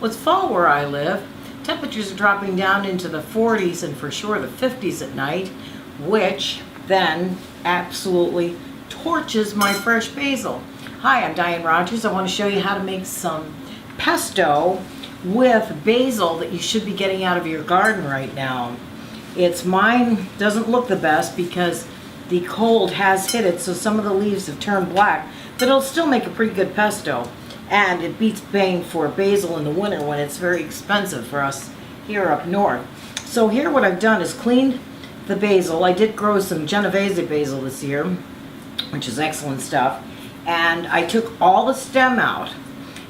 Well, it's fall where I live. Temperatures are dropping down into the 40s and for sure the 50s at night, which then absolutely torches my fresh basil. Hi, I'm Diane Rogers. I want to show you how to make some pesto with basil that you should be getting out of your garden right now. Mine doesn't look the best because the cold has hit it, so some of the leaves have turned black, but it'll still make a pretty good pesto. And it beats paying for basil in the winter when it's very expensive for us here up north. So here what I've done is cleaned the basil. I did grow some Genovese basil this year, which is excellent stuff. And I took all the stem out,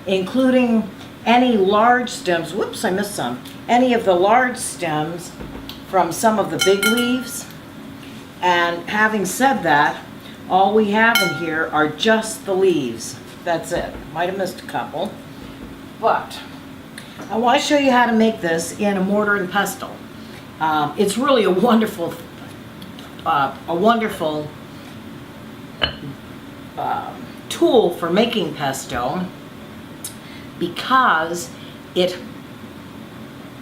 including any large stems. Whoops, I missed some. Any of the large stems from some of the big leaves. And having said that, all we have in here are just the leaves. That's it. Might have missed a couple. But I want to show you how to make this in a mortar and pestle. It's really a wonderful tool for making pesto because it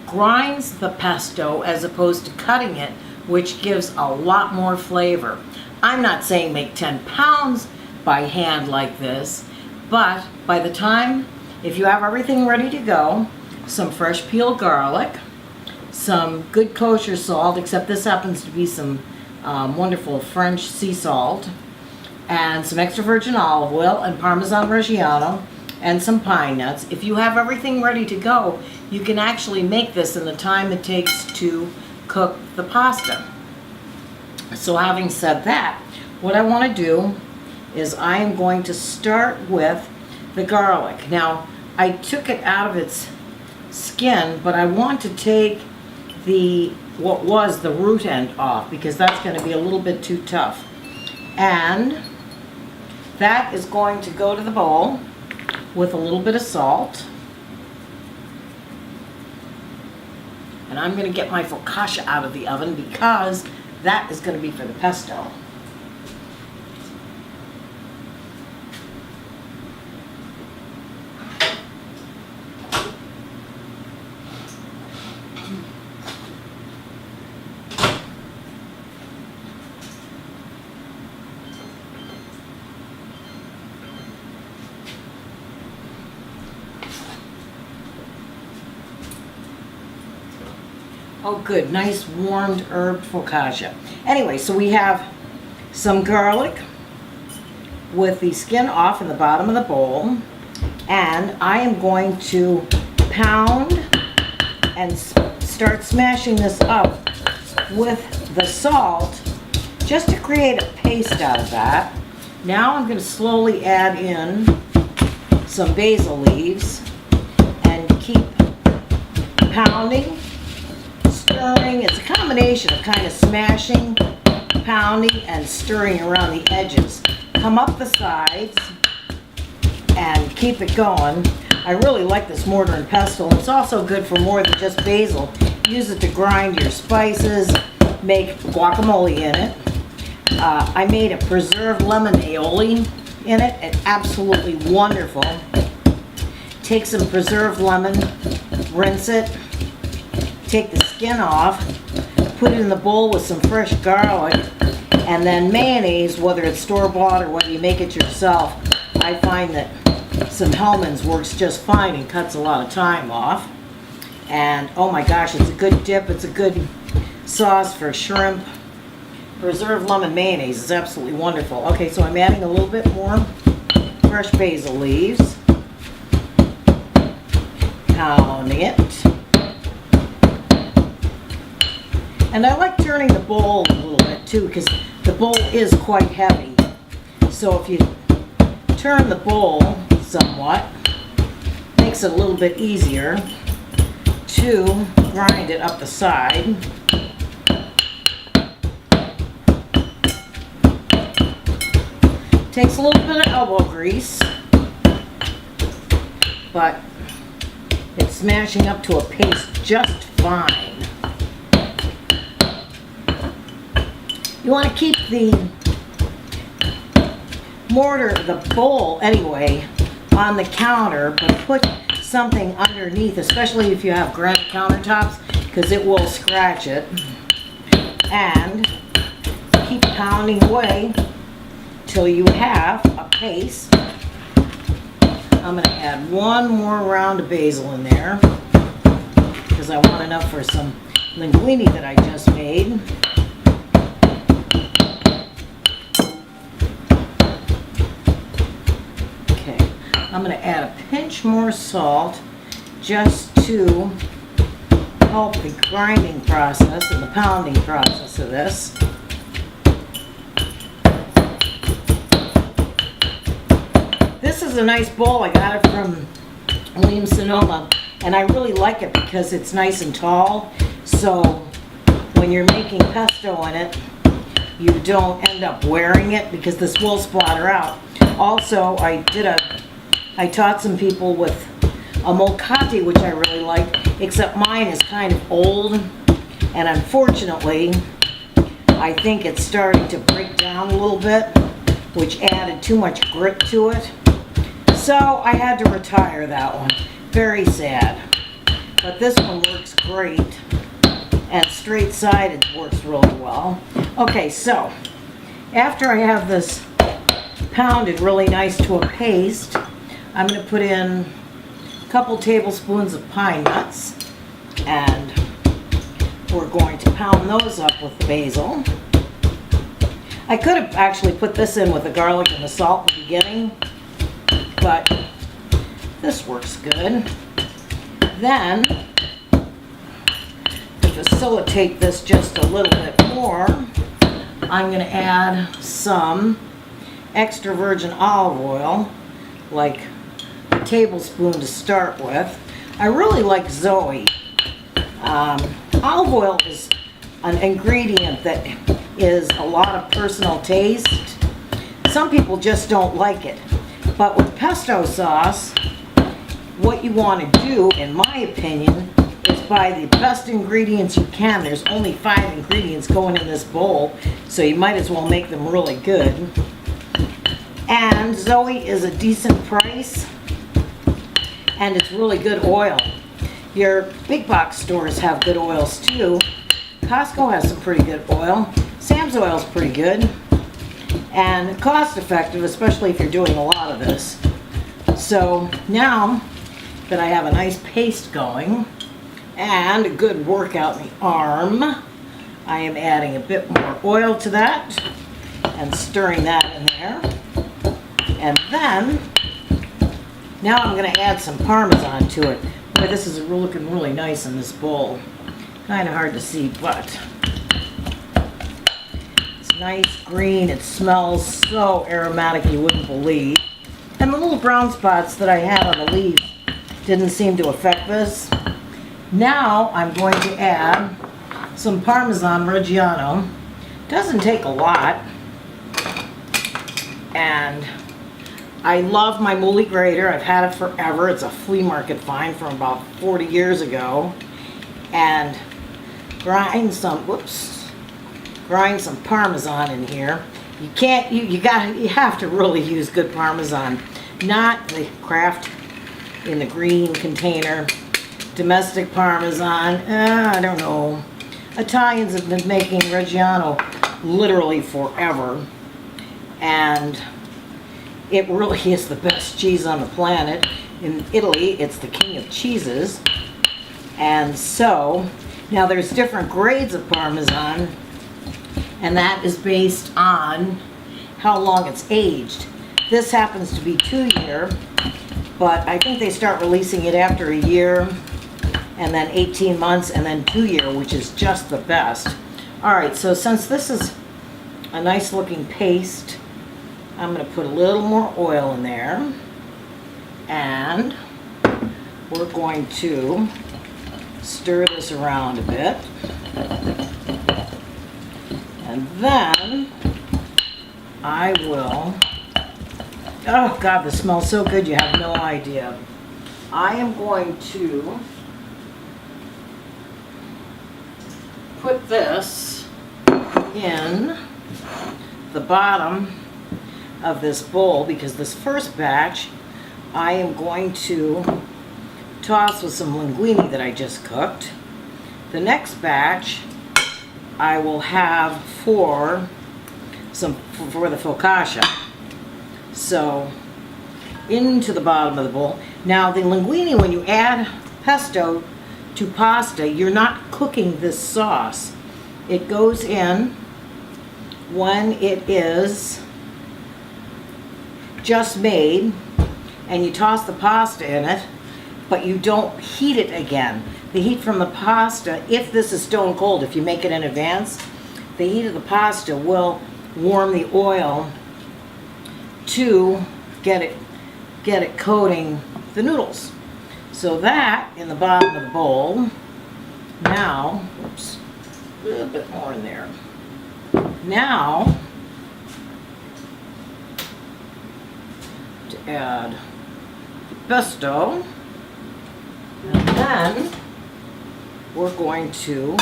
grinds the pesto as opposed to cutting it, which gives a lot more flavor. I'm not saying make 10 pounds by hand like this, but by the time, if you have everything ready to go, some fresh peeled garlic, some good kosher salt, except this happens to be some wonderful French sea salt, and some extra virgin olive oil and Parmigiano Reggiano, and some pine nuts. If you have everything ready to go, you can actually make this in the time it takes to cook the pasta. So having said that, what I want to do is I am going to start with the garlic. Now, I took it out of its skin, but I want to take what was the root end off because that's going to be a little bit too tough. And that is going to go to the bowl with a little bit of salt. And I'm going to get my focaccia out of the oven because that is going to be for the pesto. Oh good, nice warmed herb focaccia. Anyway, so we have some garlic with the skin off in the bottom of the bowl, and I am going to pound and start smashing this up with the salt just to create a paste out of that. Now I'm going to slowly add in some basil leaves and keep pounding, stirring. It's a combination of kind of smashing, pounding, and stirring around the edges. Come up the sides and keep it going. I really like this mortar and pestle. It's also good for more than just basil. Use it to grind your spices, make guacamole in it. I made a preserved lemon aioli in it. It's absolutely wonderful. Take some preserved lemon, rinse it, take the skin off, put it in the bowl with some fresh garlic, and then mayonnaise, whether it's store-bought or whether you make it yourself. I find that some Hellmann's works just fine and cuts a lot of time off. And oh my gosh, it's a good dip. It's a good sauce for shrimp. Preserved lemon mayonnaise is absolutely wonderful. Okay, so I'm adding a little bit more fresh basil leaves. Pounding it. And I like turning the bowl a little bit too because the bowl is quite heavy. So if you turn the bowl somewhat, it makes it a little bit easier to grind it up the side. Takes a little bit of elbow grease, but it's smashing up to a paste just fine. You want to keep the mortar, the bowl anyway, on the counter, but put something underneath, especially if you have granite countertops, because it will scratch it. And keep pounding away till you have a paste. I'm going to add one more round of basil in there because I want enough for some linguine that I just made. Okay, I'm going to add a pinch more salt just to help the grinding process and the pounding process of this. This is a nice bowl. I got it from Williams Sonoma, and I really like it because it's nice and tall, so when you're making pesto in it, you don't end up wearing it because this will splatter out. Also, I taught some people with a molcati, which I really like, except mine is kind of old, and unfortunately, I think it's starting to break down a little bit, which added too much grit to it. So I had to retire that one. Very sad. But this one works great, and straight-sided works really well. Okay, so after I have this pounded really nice to a paste, I'm going to put in a couple tablespoons of pine nuts, and we're going to pound those up with the basil. I could have actually put this in with the garlic and the salt at the beginning, but this works good. Then, to facilitate this just a little bit more, I'm going to add some extra virgin olive oil, like a tablespoon to start with. I really like Zoe. Olive oil is an ingredient that is a lot of personal taste. Some people just don't like it. But with pesto sauce, what you want to do, in my opinion, is buy the best ingredients you can. There's only 5 ingredients going in this bowl, so you might as well make them really good. And Zoe is a decent price, and it's really good oil. Your big box stores have good oils too. Costco has some pretty good oil. Sam's oil is pretty good. And cost effective, especially if you're doing a lot of this. So now that I have a nice paste going and a good workout in the arm, I am adding a bit more oil to that and stirring that in there. And then, now I'm going to add some Parmesan to it. Boy, this is looking really nice in this bowl. Kind of hard to see, but nice green. It smells so aromatic you wouldn't believe. And the little brown spots that I had on the leaves didn't seem to affect this. Now I'm going to add some Parmigiano Reggiano. Doesn't take a lot. And I love my Moly grater. I've had it forever. It's a flea market find from about 40 years ago. And grind some Parmesan in here. You can't, you have to really use good Parmesan, not the Kraft in the green container. Domestic Parmesan, I don't know. Italians have been making Reggiano literally forever, and it really is the best cheese on the planet. In Italy, it's the king of cheeses. And so, now there's different grades of Parmesan, and that is based on how long it's aged. This happens to be 2-year, but I think they start releasing it after a year, and then 18 months, and then 2-year, which is just the best. Alright, so since this is a nice looking paste, I'm going to put a little more oil in there, and we're going to stir this around a bit. And then I will, oh God, this smells so good you have no idea. I am going to put this in the bottom of this bowl because this first batch I am going to tossed with some linguine that I just cooked. The next batch I will have for the focaccia. So into the bottom of the bowl. Now the linguine, when you add pesto to pasta, you're not cooking this sauce. It goes in when it is just made, and you toss the pasta in it, but you don't heat it again. The heat from the pasta, if this is stone cold, if you make it in advance, the heat of the pasta will warm the oil to get it coating the noodles. So that in the bottom of the bowl. Now, oops, a little bit more in there. Now, to add pesto, and then we're going to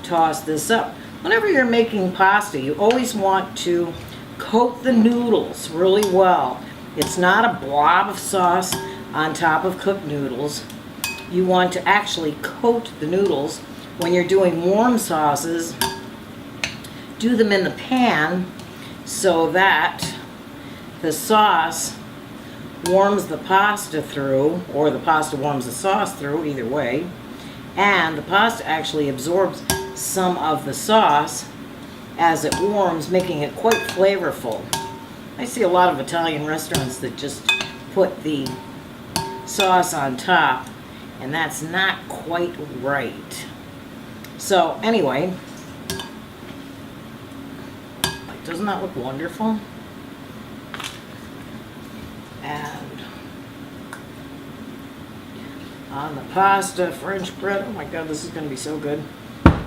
toss this up. Whenever you're making pasta, you always want to coat the noodles really well. It's not a blob of sauce on top of cooked noodles. You want to actually coat the noodles. When you're doing warm sauces, do them in the pan so that the sauce warms the pasta through, or the pasta warms the sauce through, either way, and the pasta actually absorbs some of the sauce as it warms, making it quite flavorful. I see a lot of Italian restaurants that just put the sauce on top, and that's not quite right. So anyway, doesn't that look wonderful? And on the pasta, French bread. Oh my God, this is going to be so good.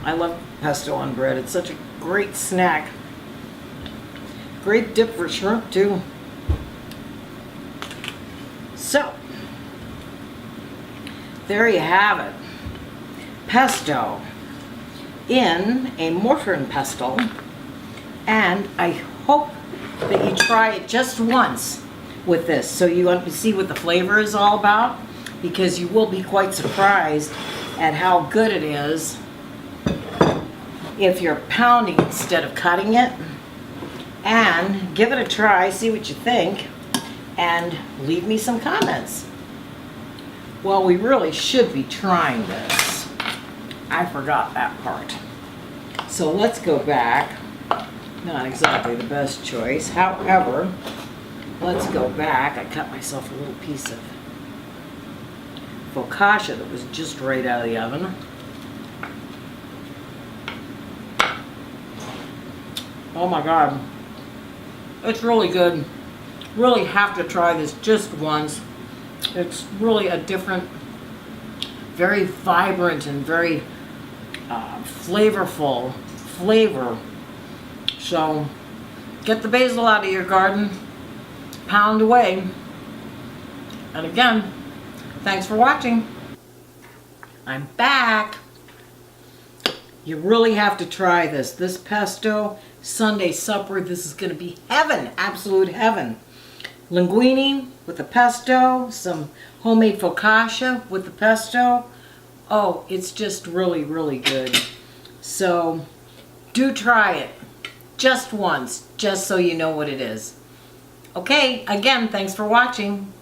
I love pesto on bread. It's such a great snack. Great dip for shrimp too. So, there you have it. Pesto in a mortar and pestle. And I hope that you try it just once with this so you see what the flavor is all about, because you will be quite surprised at how good it is if you're pounding instead of cutting it. And give it a try, see what you think, and leave me some comments. Well, we really should be trying this. I forgot that part. So let's go back. Not exactly the best choice. However, let's go back. I cut myself a little piece of focaccia that was just right out of the oven. Oh my God. It's really good. Really have to try this just once. It's really a different, very vibrant and very flavorful flavor. So get the basil out of your garden, pound away. And again, thanks for watching. I'm back. You really have to try this. This pesto Sunday supper, this is going to be heaven, absolute heaven. Linguine with the pesto, some homemade focaccia with the pesto. Oh, it's just really, really good. So do try it just once, just so you know what it is. Okay, again, thanks for watching.